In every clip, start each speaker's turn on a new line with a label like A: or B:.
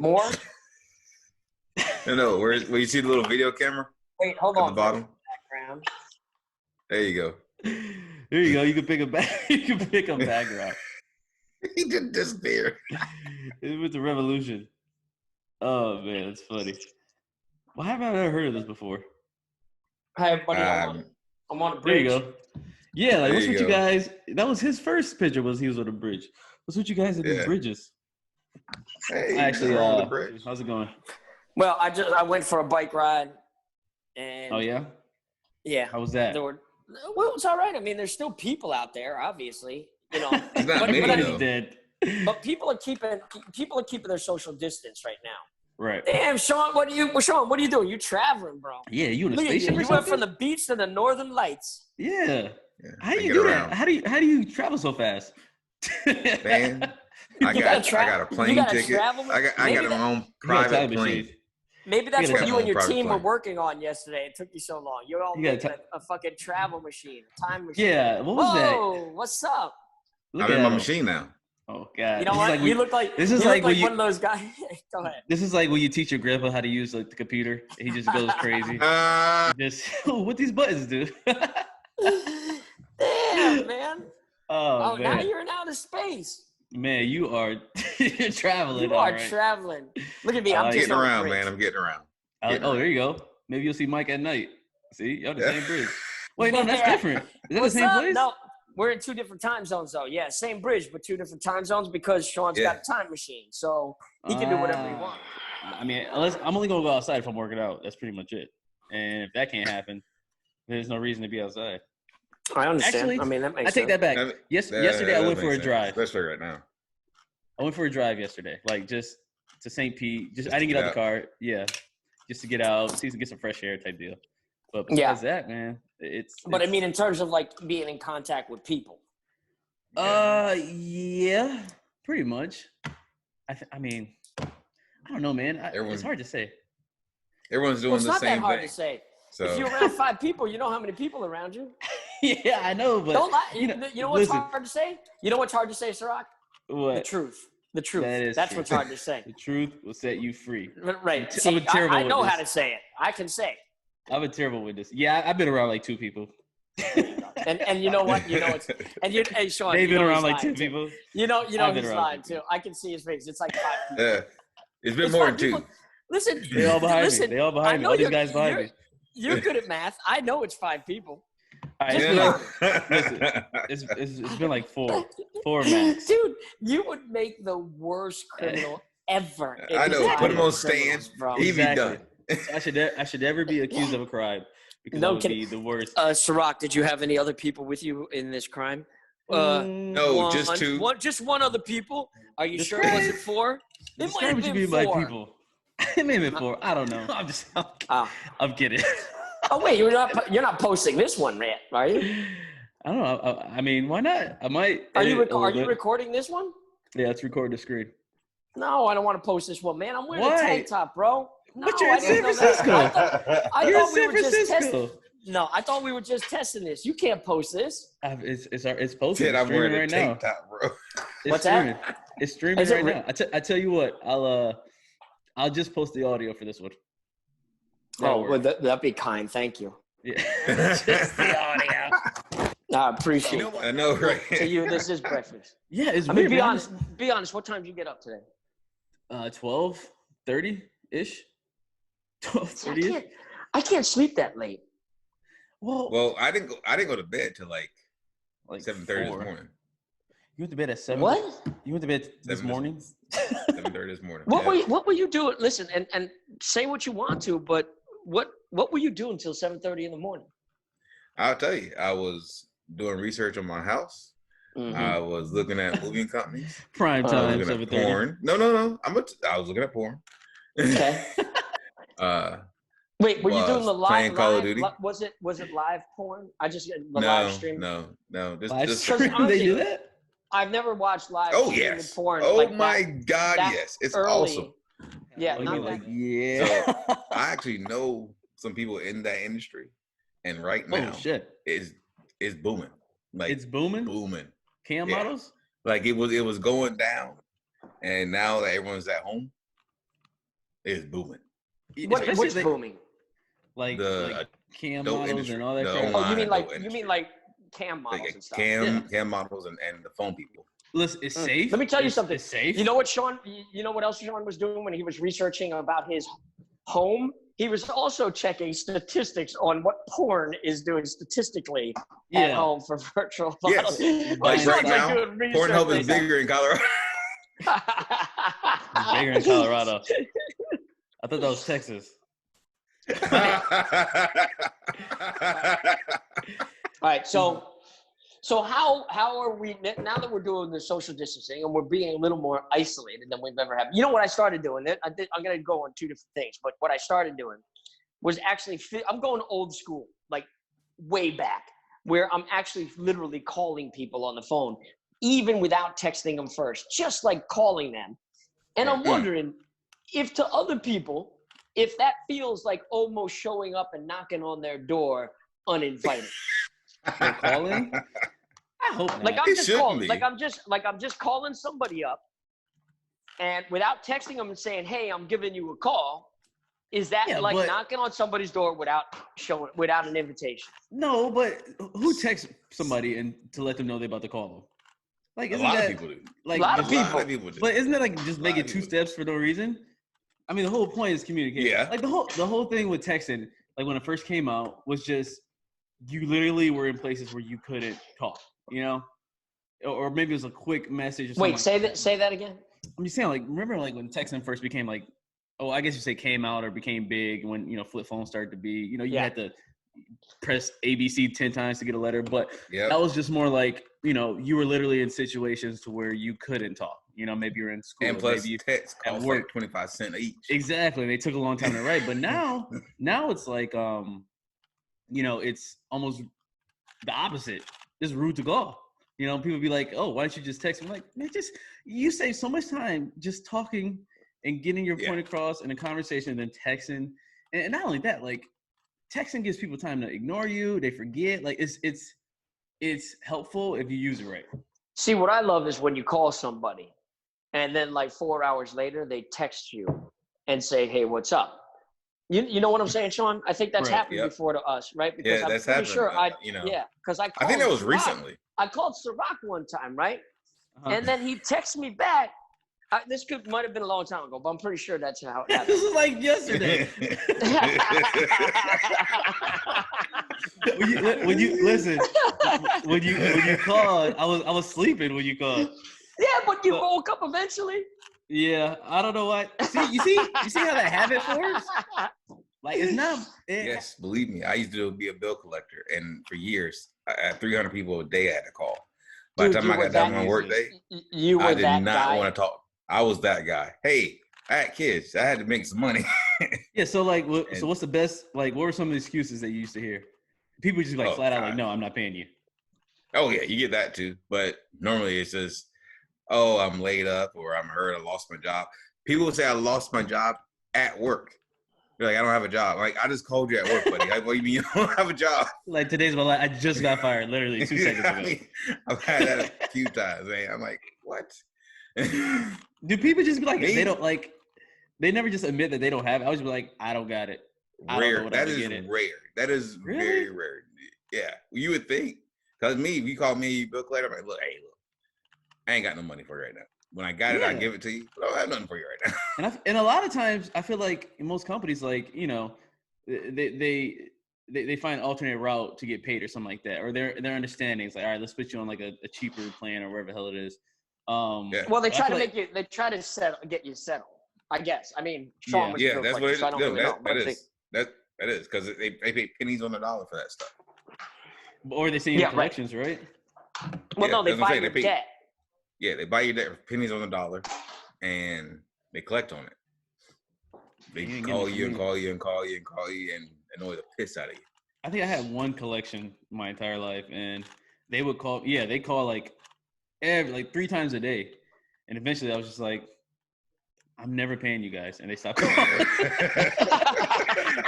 A: More?
B: No, where you see the little video camera
A: Wait, hold
B: at
A: on.
B: the bottom?
A: Background.
B: There you go.
C: There you go. You can pick a back. You can pick a background.
B: He didn't disappear.
C: It was the revolution. Oh man, that's funny. Why haven't I ever heard of this before?
A: Hi, everybody. I'm on a
C: There
A: bridge.
C: you go. Yeah, like
B: There
C: what's
B: you
C: with you
B: go.
C: guys? That was his first picture. Was he was on a bridge? What's with you guys at these
B: Yeah.
C: bridges?
B: Hey,
C: Actually,
B: nothing wrong with the bridge.
C: how's it going?
A: Well, I went for a bike ride, and
C: Oh yeah,
A: yeah.
C: how was that?
A: Well, it's all right. I mean, there's still people out there, obviously. You know,
B: It's not many,
A: but,
B: though.
C: Dead.
A: but people are keeping their social distance right now.
C: Right.
A: Damn, Sean, what are you doing? You traveling, bro?
C: Yeah, you in a
A: Look at you.
C: spaceship or
A: You went
C: something?
A: from the beach to the Northern Lights.
C: Yeah.
B: Yeah,
C: How do
B: I
C: you
B: get
C: do
B: around.
C: that? How do you travel so fast?
B: Man, I
A: You
B: got
A: gotta
B: a plane
A: you gotta
B: ticket.
A: travel.
B: I got
A: Maybe
B: my own
C: You got a
B: private
C: time
B: plane.
C: machine.
A: Maybe that's
C: You
A: what
C: gotta
A: you
B: have
A: and your
B: my own
A: team were
B: private plane.
A: working on yesterday. It took you so long. You're all
C: You gotta
A: making a fucking travel machine, a time machine.
C: Yeah, what was
A: Whoa, what's up?
C: that? Look
B: I'm in
C: at
B: my
C: him.
B: machine now.
C: Oh God.
A: You know
C: This is
A: what?
C: like
A: You look like
C: this is
A: you
C: like
A: look like
C: when
A: one of those guys. Go ahead.
C: This is like when you teach your grandpa how to use like the computer. He just goes crazy. Just what these buttons do.
A: Damn, man.
C: Oh
A: Now
C: man.
A: you're in outer space.
C: Man, you are you're traveling.
A: You
C: all
A: are
C: right.
A: traveling. Look at me.
C: I
A: I'm
C: like
A: just
B: Getting
A: on the
B: around,
A: bridge.
B: man. I'm getting around.
C: Oh, there you go. Maybe you'll see Mike at night. See, y'all the same bridge. Wait, no, that's different. Is that
A: What's
C: the same
A: up?
C: place?
A: No, we're in two different time zones, though. Yeah, same bridge, but two different time zones because Sean's
B: Yeah.
A: got a time machine, so he can do whatever he wants.
C: I mean, unless I'm only gonna go outside if I'm working out. That's pretty much it. And if that can't happen, there's no reason to be outside.
A: I understand.
C: Actually,
A: I mean, that makes
C: I take
A: sense.
C: that back. Yesterday I went for a drive.
B: Especially right now.
C: I went for a drive yesterday, like just to St. Pete. Just I didn't get out the car. Yeah, just to get out, get some fresh air type deal. But besides that, man,
A: But I mean, in terms of like being in contact with people.
C: Yeah, pretty much. I mean, I don't know, man. It's hard to say.
B: Everyone's doing
A: Well, it's
B: the
A: not
B: same
A: that hard
B: thing.
A: to say.
B: So
A: If you're around 5 people, you know how many people around you.
C: Yeah, I know, but
A: Don't lie. You know what's
C: listen,
A: hard to say? You know what's hard to say, Sirach?
C: What?
A: The truth. The truth. That's
C: true.
A: what's hard to say.
C: The truth will set you free.
A: Right.
C: I'm a
A: See,
C: terrible
A: I know
C: witness.
A: how to say it. I can say it.
C: I'm a terrible witness. Yeah, I've been around like 2 people.
A: And you know what? You know it's hey Sean.
C: They've
A: you
C: been
A: know
C: around
A: he's
C: like 2
A: lying, too.
C: people.
A: You know
C: I've been
A: he's
C: around
A: lying
C: 2
A: too. I can see his face. It's like 5 people.
B: it's been
A: It's
B: more
A: 5
B: than 2.
A: people. Listen,
C: They all behind
A: listen,
C: me. They all
A: I
C: behind me.
A: know
C: All these
A: you're-
C: guys behind me.
A: You're good at math. I know it's 5 people.
C: All right, it's been like 4 max.
A: Dude, you would make the worst criminal ever.
B: I know.
A: Exactly.
B: Put him on stands.
A: Bro.
B: He be
C: Exactly.
B: done.
C: I should never be accused of a crime because
A: No
C: that would
A: kidding.
C: be the worst.
A: Sirach, did you have any other people with you in this crime?
B: No, just 2.
A: Just one other people. Are you
C: The
A: sure it wasn't 4? It might
C: Describe
A: have
C: what you
A: been
C: mean by
A: 4.
C: people. It may have been 4. I don't know. I'm kidding.
A: Oh wait, you're not posting this one, man, are you?
C: I don't know. I mean, why not? I might.
A: Are you
C: edit a little bit.
A: recording this one?
C: Yeah, let's record the screen.
A: No, I don't want to post this one, man. I'm wearing
C: Why?
A: a tank top, bro. No,
C: But you're in
A: I didn't
C: San
A: know that.
C: Francisco.
A: I
C: You're in
A: thought we
C: San
A: were just testing.
C: Francisco.
A: No, I thought we were just testing this. You can't post this.
C: It's posted.
B: Shit,
C: It's
B: I'm wearing
C: streaming
B: a
C: right
B: tank
C: now.
B: top, bro.
C: It's
A: What's
C: streaming.
A: that?
C: It's streaming
A: Is it
C: right
A: re-
C: now. I tell you what. I'll just post the audio for this one. That'll work.
A: That'd be kind. Thank you.
C: Yeah. Just the audio.
A: I appreciate
B: You know
A: it.
B: what? I know, right?
A: To you, this is breakfast.
C: Yeah, it's
A: I mean,
C: weird.
A: be
C: man.
A: honest. Be honest. What time did you get up today?
C: 12:30 ish. 12:30 ish.
A: I can't sleep that late.
C: Well,
B: I didn't go to bed till like
C: like
B: 7:30 this
C: 4.
B: morning.
C: You went to bed at 7.
A: What?
C: You went to bed this
B: 7
C: morning?
B: 7:30 this morning.
A: What were you doing? Listen, and say what you want to, but what were you doing till 7:30 in the morning?
B: I'll tell you, I was doing research on my house.
A: Mhm.
B: I was looking at moving companies.
C: Prime
B: I was
C: time,
B: looking at
C: 7:30.
B: porn. No. I was looking at porn.
A: Okay. Wait, were you doing the live?
B: playing Call of Duty?
A: Was it live porn? I just the
B: No,
A: live stream.
B: no.
C: Live
B: Just
C: stream?
A: honestly-
C: They do that?
A: I've never watched live
B: oh
A: streaming
B: yes.
A: porn.
B: Oh
A: like
B: my
A: that,
B: God,
A: that
B: yes. It's
A: early.
B: awesome.
A: Yeah,
C: Oh,
A: not
C: you're
A: that-
C: like, yeah.
B: I actually know some people in that industry, and right now
C: Oh shit!
B: it's booming. Like
C: It's booming.
B: booming.
C: Cam
B: Yeah.
C: models.
B: Like it was going down, and now that everyone's at home, is booming.
A: What's booming?
C: Like cam
B: adult
C: models
B: industry,
C: and all that
B: the
C: crap.
B: online
A: You
B: adult
A: mean
B: industry.
A: like cam models and stuff?
B: Cam models and the phone people.
C: Listen, it's safe.
A: Let me tell you something.
C: It's safe.
A: You know what, Sean? You know what else Sean was doing when he was researching about his home? He was also checking statistics on what porn is doing statistically at home for virtual models.
B: Yes, like right now, Pornhub is bigger in Colorado.
C: It's bigger in Colorado. I thought that was Texas.
A: All right, so how are we now that we're doing the social distancing and we're being a little more isolated than we've ever had? You know what I started doing? I'm going to go on two different things, but what I started doing was actually I'm going old school, like way back, where I'm actually literally calling people on the phone, even without texting them first, just like calling them. And I'm wondering if to other people, if that feels like almost showing up and knocking on their door uninvited.
C: For calling? I hope not.
A: Like I'm just calling. Like I'm just calling somebody up, and without texting them and saying, "Hey, I'm giving you a call." Is that knocking on somebody's door without an invitation?
C: No, but who texts somebody and to let them know they're about to call them? Like, isn't
B: a lot
C: that,
B: of people do.
A: Like, a lot of people
C: do. But isn't that like just make it two steps for no reason? I mean, the whole point is communication.
B: Yeah.
C: Like the whole thing with texting, like when it first came out, was just you literally were in places where you couldn't talk, you know, or maybe it was a quick message. Or something.
A: Wait, say that again.
C: I'm just saying, like, remember, like when texting first became like, oh, I guess you say came out or became big when flip phones started to be, you had to press ABC 10 times to get a letter, but that was just more like, you were literally in situations to where you couldn't talk. Maybe you're in school.
B: And plus,
C: maybe
B: text costs like 25 cents each.
C: Exactly. They took a long time to write, but now it's like, it's almost the opposite. It's rude to call. People be like, oh, why don't you just text? I'm like, man, you save so much time just talking and getting your point across in a conversation and then texting. And not only that, like texting gives people time to ignore you. They forget. Like it's helpful if you use it right.
A: See, what I love is when you call somebody and then like 4 hours later, they text you and say, hey, what's up? You know what I'm saying, Sean? I think that's happened before to us, right? Because
B: that's
A: I'm pretty sure because I
B: think that was
A: Ciroc.
B: recently.
A: I called Ciroc one time, right? And then he texted me back. This might have been a long time ago, but I'm pretty sure that's how it happened.
C: This is like yesterday. when you called, I was sleeping when you called.
A: Yeah, but you woke up eventually.
C: Yeah, I don't know why. You see how that habit forms? Like it's not.
B: Yes, believe me, I used to be a bill collector, and for years, I had 300 people a day I had to call. By the time I got done my work day, I did not want to talk. I was that guy. Hey, I had kids. I had to make some money.
C: Yeah. So like, so what's the best? Like, what were some of the excuses that you used to hear? People just like flat out like, no, I'm not paying you.
B: Oh yeah, you get that too. But normally it's just, oh, I'm laid up or I'm hurt. I lost my job. People will say I lost my job at work. They're like, I don't have a job. Like, I just called you at work, buddy. Like, what do you mean you don't have a job?
C: Like today's my life. I just got fired literally 2 seconds ago.
B: I mean, I've had that a few times, man. I'm like, what?
C: Do people just be like, they don't like, they never just admit that they don't have it? I always be like, I don't got it.
B: Rare. That is rare. That is very rare. Yeah. You would think. Because if you call me bill collector, I'm like, look, I ain't got no money for you right now. When I got it, I give it to you. But I don't have nothing for you right
C: now. And a lot of times, I feel like in most companies, like, they find an alternate route to get paid or something like that. Or their understanding is like, all right, let's put you on like a cheaper plan or wherever the hell it is.
A: Well, they try to they try to get you settled, I guess. I mean, Sean was
B: that's what it is.
A: So I don't really know.
B: That is because they pay pennies on the dollar for that stuff.
C: Or they say you collections, right?
A: Well, no, they buy your debt.
B: Yeah, they buy your debt for pennies on the dollar, and they collect on it. They call you and call you and call you and call you and annoy the piss out of you.
C: I think I had one collection my entire life, and they would call. Yeah, they call like 3 times a day, and eventually I was just like, I'm never paying you guys, and they stopped calling.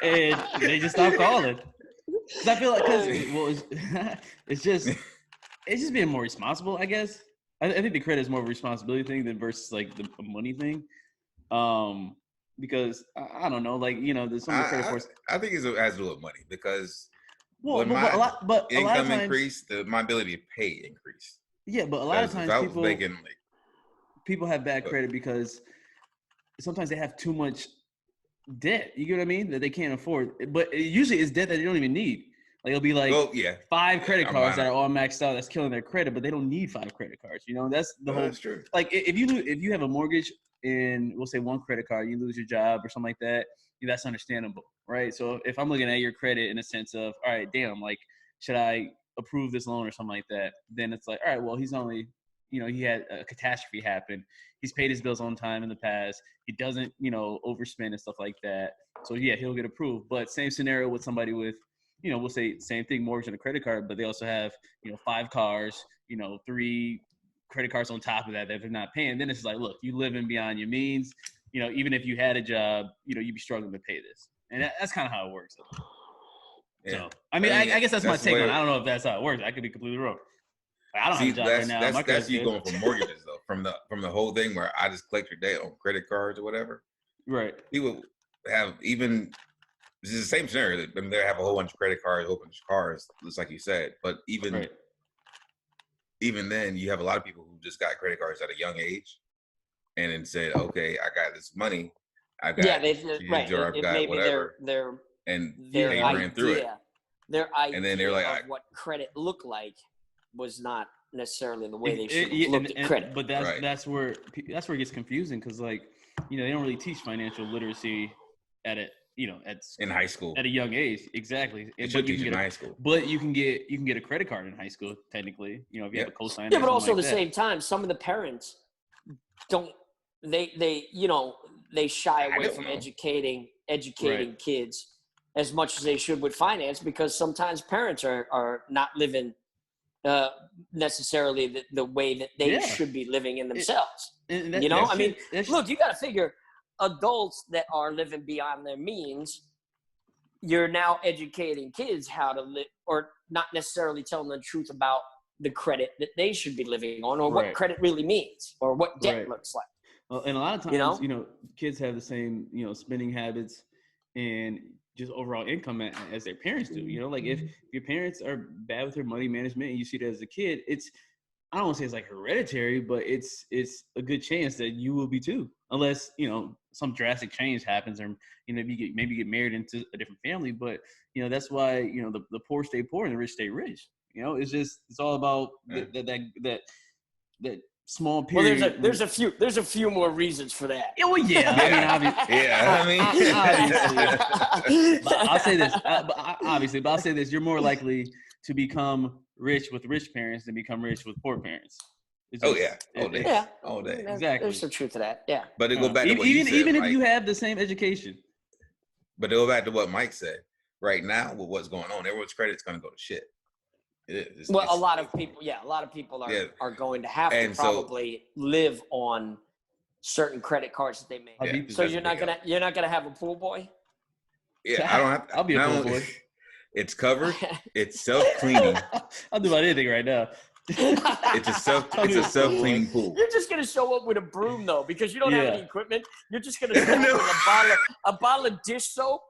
C: And they just stopped calling. Because I feel like, it's just being more responsible, I guess. I think the credit is more of a responsibility thing than versus like the money thing. because I don't know, like, you know, there's some of the credit scores.
B: I think it has to do with money because
C: Well,
B: when
C: but
B: my
C: a lot of
B: income
C: times,
B: increased, my ability to pay increased.
C: yeah, but a lot of
B: Because if
C: times
B: I was making like,
C: people have bad credit because sometimes they have too much debt. You get what I mean? That they can't afford. But usually it's debt that they don't even need. Like it'll be like
B: well, yeah,
C: 5 credit
B: I'm
C: cards
B: buying
C: that
B: it.
C: are all maxed out. That's killing their credit, but they don't need 5 credit cards. You know, that's the whole.
B: That's true.
C: Like if you have a mortgage and we'll say 1 credit card, you lose your job or something like that. That's understandable, right? So if I'm looking at your credit in a sense of, all right, damn, like should I approve this loan or something like that? Then it's like, all right, well, he's only, you know, he had a catastrophe happen. He's paid his bills on time in the past. He doesn't, you know, overspend and stuff like that. So yeah, he'll get approved. But same scenario with somebody with, you know, we'll say same thing, mortgage and a credit card, but they also have, you know, 5 cars, you know, 3 credit cards on top of that they're not paying. Then it's like, look, you living beyond your means. You know, even if you had a job, you know, you'd be struggling to pay this. And that's kind of how it works.
B: Yeah.
C: So, I mean, I guess that's my take on it. I don't know if that's how it works. I could be completely wrong. I don't have a job right now.
B: That's you going from mortgages though, from the whole thing where I just collect your debt on credit cards or whatever.
C: Right.
B: People have even this is the same scenario. I mean, they have a whole bunch of credit cards, a whole bunch of cars, just like you said. But even then, you have a lot of people who just got credit cards at a young age, and then said, "Okay, I got this money. I got or I've got whatever."
A: Their
B: they ran through it.
A: Their idea
B: and then they're like,
A: of what credit looked like was not necessarily the way they should have looked at credit.
C: But that's where it gets confusing because, like, you know, they don't really teach financial literacy at it, you know,
B: in high school
C: at a young age. Exactly.
B: It should teach in high school.
C: But you can get a credit card in high school technically. You know, if you have a cosigner.
A: Yeah, but also at the same time, some of the parents don't. They you know, they shy away from educating kids as much as they should with finance because sometimes parents are not living necessarily the way that they should be living in themselves. You know, I mean, look, you got to figure adults that are living beyond their means, you're now educating kids how to live, or not necessarily telling the truth about the credit that they should be living on, or what credit really means, or what debt looks like.
C: Well, and a lot of times, you know, kids have the same, you know, spending habits and just overall income as their parents do. You know, like if your parents are bad with their money management and you see that as a kid, I don't want to say it's like hereditary, but it's a good chance that you will be too, unless, you know, some drastic change happens, or, you know, maybe you get married into a different family. But, you know, that's why, you know, the poor stay poor and the rich stay rich. You know, it's all about that small period.
A: Well, there's a few more reasons for that.
C: Yeah, well, I mean, obviously. But I'll say this. But I'll say this: you're more likely to become rich with rich parents than become rich with poor parents.
B: All day.
C: Exactly.
A: There's some truth to that. Yeah.
B: But it go back to what
C: even
B: you said,
C: even if
B: Mike.
C: you have the same education.
B: But it go back to what Mike said. Right now, with what's going on, everyone's credit's going to go to shit.
A: A lot of people are going to have to probably live on certain credit cards that they make.
C: Yeah.
A: So you're not gonna have a pool boy?
B: Yeah, I don't have.
C: I'll be a pool boy.
B: It's covered. It's self-cleaning.
C: I'll do about anything right now.
B: It's a self-cleaning pool.
A: You're just gonna show up with a broom though, because you don't have any equipment. You're just gonna show up with a bottle of dish soap.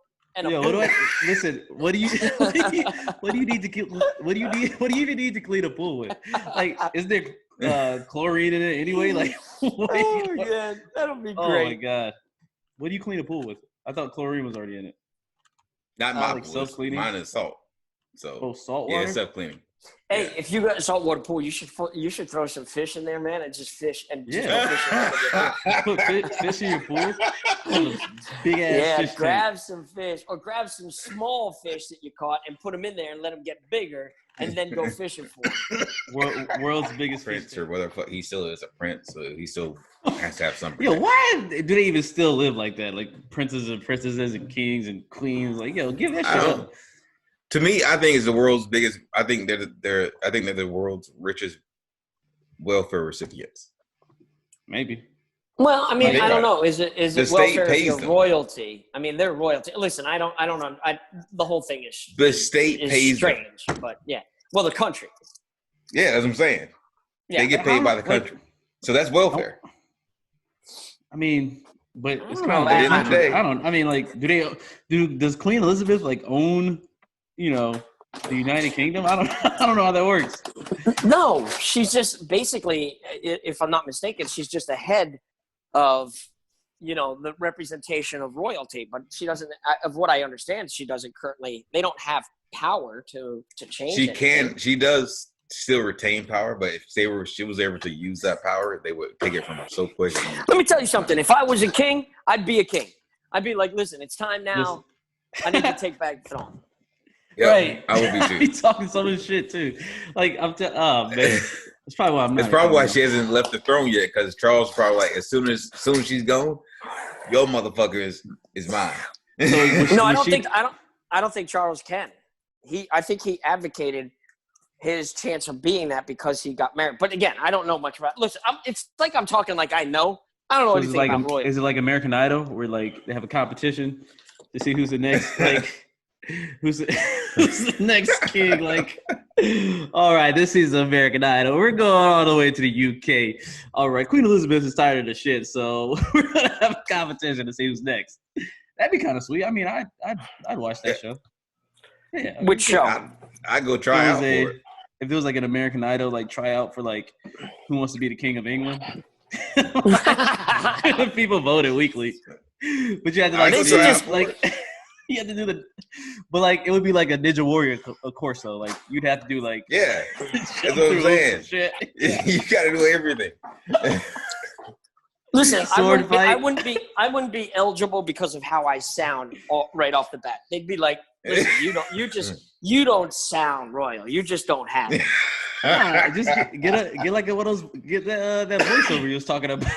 C: Listen, what do you need to clean a pool with? Like, is there chlorine in it anyway? Like,
A: yeah, that'll be great.
C: Oh my god, what do you clean a pool with? I thought chlorine was already in it.
B: Not my pool. Self-cleaning. Mine is salt. So
C: salt water.
B: Yeah, self-cleaning.
A: Hey, if you got a saltwater pool, you should throw some fish in there, man, and just fish and
C: put fish in your pool. Big ass fish.
A: Grab some fish or grab some small fish that you caught and put them in there and let them get bigger, and then go fishing for them.
C: World's biggest
B: prince,
C: fish.
B: or whether he still is a prince, so he still has to have something.
C: Yo, why do they even still live like that? Like princes and princesses and kings and queens. Like, yo, give that shit up.
B: To me, I think it's the world's biggest. I think they're the world's richest welfare recipients.
C: Maybe.
A: Well, I mean, I don't know. Is it welfare is royalty? I mean, they're royalty. Listen, I don't know. The whole thing is
B: the state pays
A: strange, but yeah. Well, the country.
B: Yeah, that's what I'm saying. Yeah, they get paid by the country, so that's welfare.
C: I mean, But it's
A: I
C: kind
A: don't
C: of
A: know.
B: End of the day.
C: I don't. I mean, like, does Queen Elizabeth like own, the United Kingdom? I don't. I don't know how that works.
A: No, she's just basically, if I'm not mistaken, she's just a head of, the representation of royalty. But she doesn't, of what I understand, she doesn't currently. They don't have power to change.
B: She
A: anything.
B: can. She does still retain power, but if she was able to use that power, they would take it from her so quick.
A: Let me tell you something. If I was a king, I'd be a king. I'd be like, listen, it's time now. I need to take back the throne.
B: Yep,
C: Right.
B: I would be too.
C: He's talking so much shit too. Like oh man, that's probably why I'm not.
B: It's probably why she hasn't left the throne yet, because Charles probably like as soon as she's gone, your motherfucker is mine.
A: No, I don't think Charles can. I think he advocated his chance of being that because he got married. But again, I don't know much about. Listen, it's like I'm talking like I know. I don't know anything about royalty.
C: Is it like American Idol, where like they have a competition to see who's the next who's the next king? Like, all right, this is American Idol. We're going all the way to the UK. All right, Queen Elizabeth is tired of the shit, so we're gonna have a competition to see who's next. That'd be kind of sweet. I mean, I'd watch that show. Yeah.
A: Which show?
B: I go try out for it.
C: If there was like an American Idol like tryout for like who wants to be the king of England, people voted weekly, but you had to you had to do but like it would be like a Ninja Warrior of course though. Like you'd have to do like
B: that's what I'm saying.
C: Shit.
B: You got to do everything.
A: Listen, I wouldn't be eligible because of how I sound right off the bat. They'd be like, listen, you don't sound royal. You just don't have it.
C: Just get like one of those that voiceover you was talking about.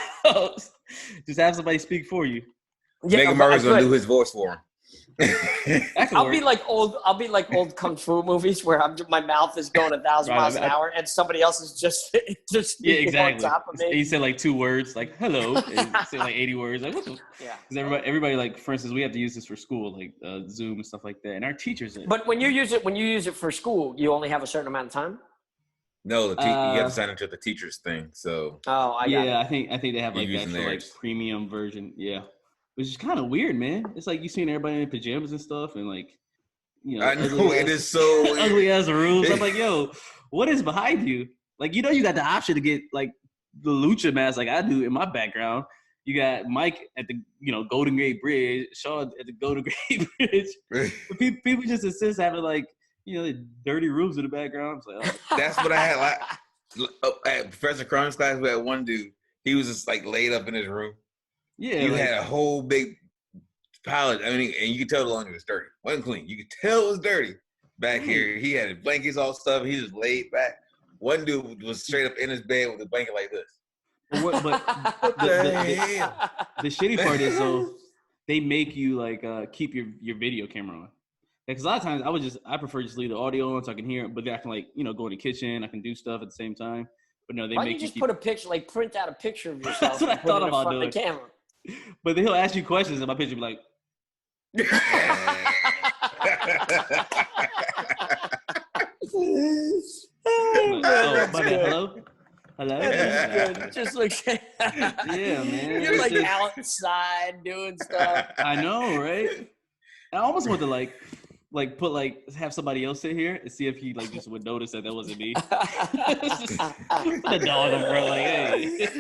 C: Just have somebody speak for you.
B: Yeah, Meghan Markle's gonna do his voice for him.
A: I'll be like old kung fu movies where my mouth is going 1,000 miles an hour and somebody else is just
C: exactly
A: on top of me.
C: He said like 2 words, like hello, and say like 80 words, like what the? Yeah. Because everybody like, for instance, we have to use this for school, like Zoom and stuff like that, and our teachers.
A: But when you use it for school, you only have a certain amount of time.
B: No, you have to sign into the teacher's thing. So.
C: I think they have like the actual like premium version. Yeah. Which is kind of weird, man. It's like you seeing everybody in pajamas and stuff, and like,
B: I know it is so weird.
C: Ugly ass rooms. I'm like, yo, what is behind you? Like, you got the option to get like the lucha mask, like I do in my background. You got Mike at the Golden Gate Bridge, Sean at the Golden Gate Bridge. People just insist having like dirty rooms in the background. Like, oh.
B: That's what I had. Like at Professor Cron's class, we had one dude. He was just like laid up in his room.
C: Yeah,
B: you had a whole big pile of, and you could tell the laundry was dirty. Wasn't clean. You could tell it was dirty back here. He had blankets, all stuff. He just laid back. One dude was straight up in his bed with a blanket like this.
C: But the shitty part is, though, they make you like keep your video camera on. Because a lot of times I prefer just leave the audio on so I can hear it, but then I can go in the kitchen. I can do stuff at the same time. But no,
A: Why don't you just put a picture, like print out a picture of yourself? That's what I
C: thought about doing.
A: The camera.
C: But then he'll ask you questions, and my picture be like. My bad. Hello.
A: Good. Just like
C: yeah, man.
A: You're like outside doing stuff.
C: I know, right? I almost want to have somebody else sit here and see if he like just would notice that wasn't me. Put a dog in front, like, hey.